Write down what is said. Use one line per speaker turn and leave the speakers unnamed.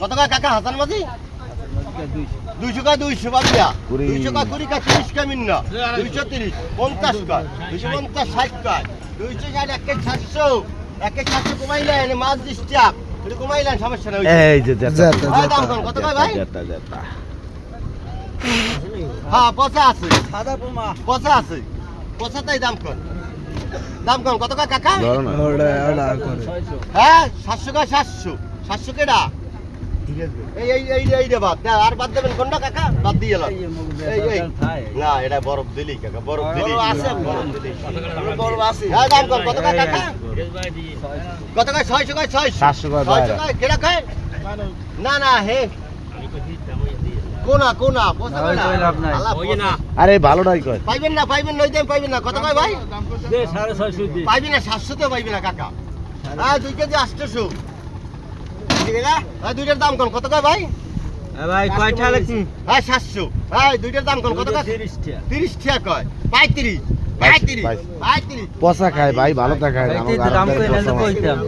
কত কয় কাকা হাসান মাঝি 200 কয় 200 বাবিয়া 200 কয় 20 কয় 30 কয় মিন্না 230 50 কয় 250 60 কয় 260 একে 700 একে 700 কমাইলেন মাছ ডিস্টার্ব এটা কমাইলেন সমস্যা নাই
এই যে
দাম কত কয় ভাই হ্যাঁ পচা আছে
সাদা পোমা
পচা আছে পচাটাই দাম কম কত কয় কাকা হ্যাঁ 700 কয় 700 কেডা এই রে বাদ আর বাদ দেবেন কোনটা কাকা বাদ দিয়ে এলাম এই না এটা বরফ দিলি কাকা বরফ দিলি বরফ আছে হ্যাঁ দাম কম কত কয় কাকা কত কয় 600 কয়
700 কয়
600 কয় কেডা কয় না না হে কোনা পোষা না
আরে ভালোটাই কয়
পাইবেন লই দেন পাইবেন না কত কয় ভাই
দে 650 দি
পাইবেন না 700 তো পাইবেন না কাকা হ্যাঁ 2 কেজি 800 ঠিক আছে হ্যাঁ দুইটার দাম কোন কত কয় ভাই
ভাই কয়টা লাগছি
হ্যাঁ 700 হ্যাঁ দুইটার দাম কোন কত কয় 30 টাকা কয় 35
পচা খায় ভাই ভালোটা খায় না, আমার
দাম কই না তো কইতাম